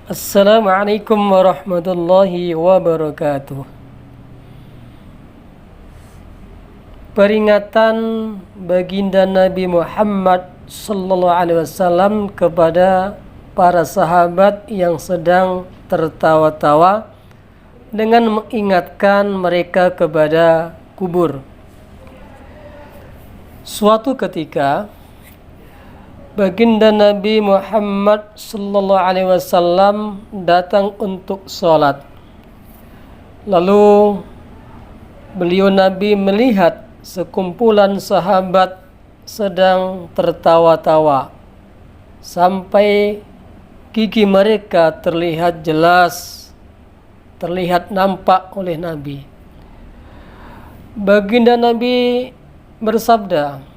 Assalamualaikum warahmatullahi wabarakatuh. Peringatan baginda Nabi Muhammad sallallahu alaihi wasallam kepada para sahabat yang sedang tertawa-tawa dengan mengingatkan mereka kepada kubur. Suatu ketika baginda Nabi Muhammad sallallahu alaihi wasallam datang untuk sholat. Lalu beliau Nabi melihat sekumpulan sahabat sedang tertawa-tawa sampai gigi mereka terlihat jelas, terlihat nampak oleh Nabi. Baginda Nabi bersabda,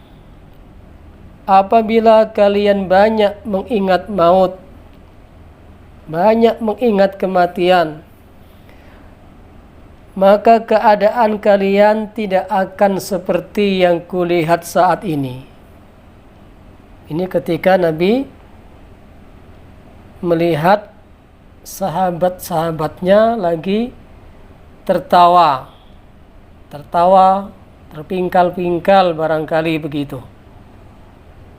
apabila kalian banyak mengingat maut, banyak mengingat kematian, maka keadaan kalian tidak akan seperti yang kulihat saat ini. Ini ketika Nabi melihat sahabat-sahabatnya lagi tertawa, terpingkal-pingkal barangkali begitu,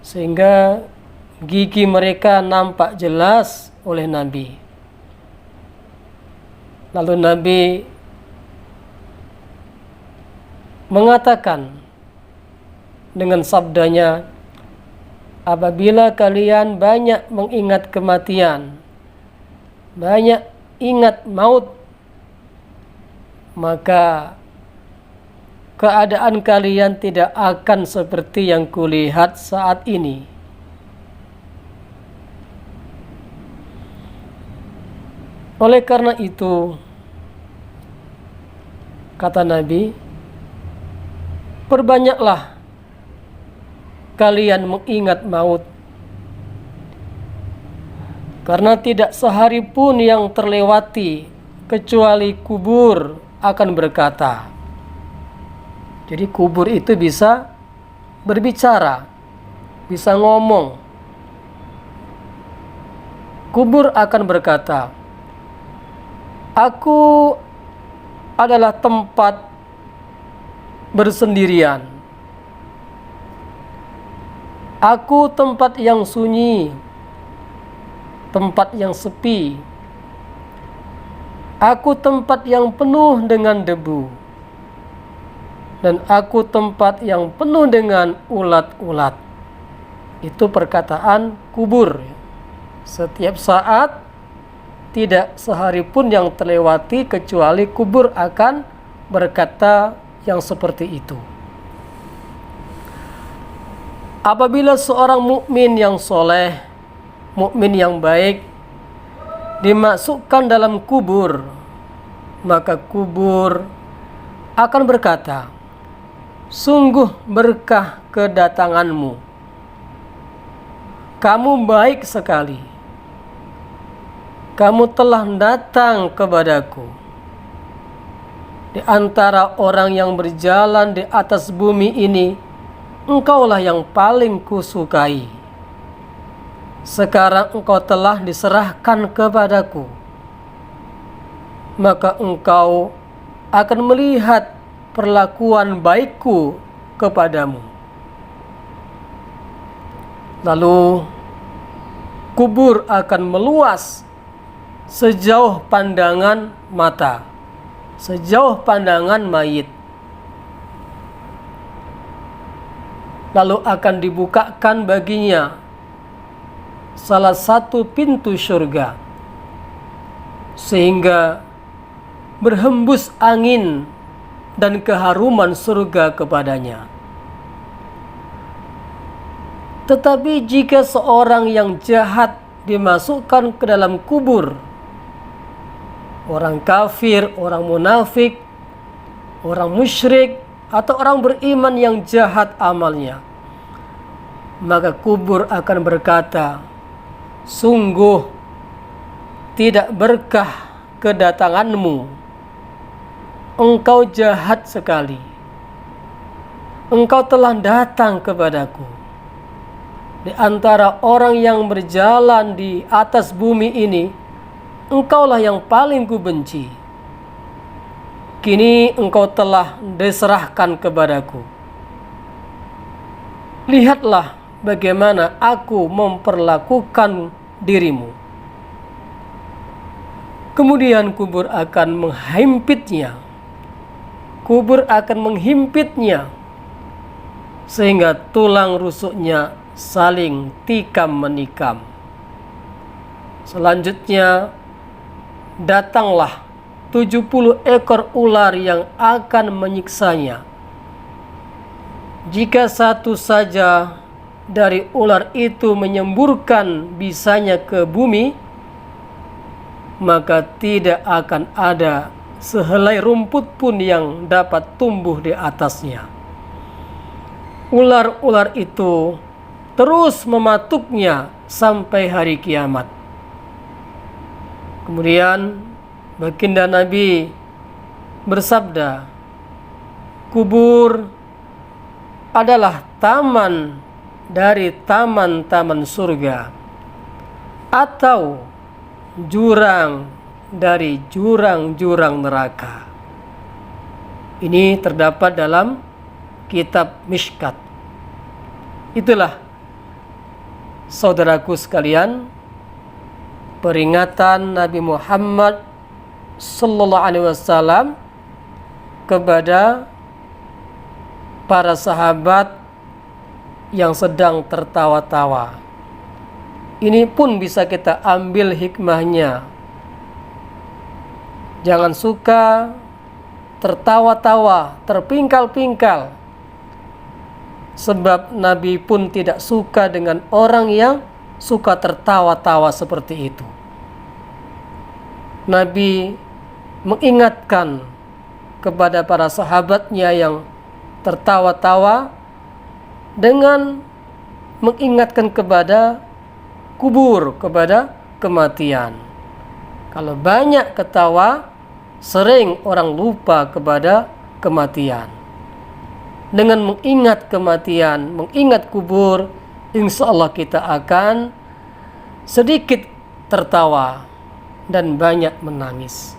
sehingga gigi mereka nampak jelas oleh Nabi. Lalu Nabi mengatakan dengan sabdanya, apabila kalian banyak mengingat kematian, banyak ingat maut, maka keadaan kalian tidak akan seperti yang kulihat saat ini. Oleh karena itu, kata Nabi, perbanyaklah kalian mengingat maut, karena tidak sehari pun yang terlewati kecuali kubur akan berkata. Jadi kubur itu bisa berbicara, bisa ngomong. Kubur akan berkata, aku adalah tempat bersendirian. Aku tempat yang sunyi, tempat yang sepi. Aku tempat yang penuh dengan debu. Dan aku tempat yang penuh dengan ulat-ulat. Itu perkataan kubur. Setiap saat, tidak sehari pun yang terlewati kecuali kubur akan berkata yang seperti itu. Apabila seorang mukmin yang soleh, mukmin yang baik dimasukkan dalam kubur, maka kubur akan berkata, sungguh berkah kedatanganmu. Kamu baik sekali. Kamu telah datang kepadaku. Di antara orang yang berjalan di atas bumi ini, engkaulah yang paling kusukai. Sekarang engkau telah diserahkan kepadaku, maka engkau akan melihat perlakuan baikku kepadamu. Lalu kubur akan meluas sejauh pandangan mata, sejauh pandangan mayit. Lalu akan dibukakan baginya salah satu pintu surga, sehingga berhembus angin dan keharuman surga kepadanya. Tetapi jika seorang yang jahat dimasukkan ke dalam kubur, orang kafir, orang munafik, orang musyrik, atau orang beriman yang jahat amalnya, maka kubur akan berkata, sungguh tidak berkah kedatanganmu. Engkau jahat sekali. Engkau telah datang kepadaku. Di antara orang yang berjalan di atas bumi ini, engkaulah yang paling kubenci. Kini engkau telah diserahkan kepadaku. Lihatlah bagaimana aku memperlakukan dirimu. Kemudian kubur akan menghimpitnya. Kubur akan menghimpitnya sehingga tulang rusuknya saling tikam menikam. Selanjutnya datanglah 70 ekor ular yang akan menyiksanya. Jika satu saja dari ular itu menyemburkan bisanya ke bumi, maka tidak akan ada sehelai rumput pun yang dapat tumbuh di atasnya. Ular-ular itu terus mematuknya sampai hari kiamat. Kemudian baginda Nabi bersabda, kubur adalah taman dari taman-taman surga atau jurang dari jurang-jurang neraka. Ini terdapat dalam kitab Mishkat. Itulah, saudaraku sekalian, peringatan Nabi Muhammad sallallahu alaihi wasallam kepada para sahabat yang sedang tertawa-tawa. Ini pun bisa kita ambil hikmahnya. Jangan suka tertawa-tawa, terpingkal-pingkal. Sebab Nabi pun tidak suka dengan orang yang suka tertawa-tawa seperti itu. Nabi mengingatkan kepada para sahabatnya yang tertawa-tawa dengan mengingatkan kepada kubur, kepada kematian. Kalau banyak ketawa, sering orang lupa kepada kematian. Dengan mengingat kematian, mengingat kubur, insya Allah kita akan sedikit tertawa dan banyak menangis.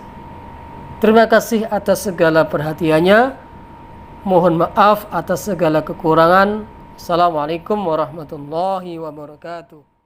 Terima kasih atas segala perhatiannya. Mohon maaf atas segala kekurangan. Assalamualaikum warahmatullahi wabarakatuh.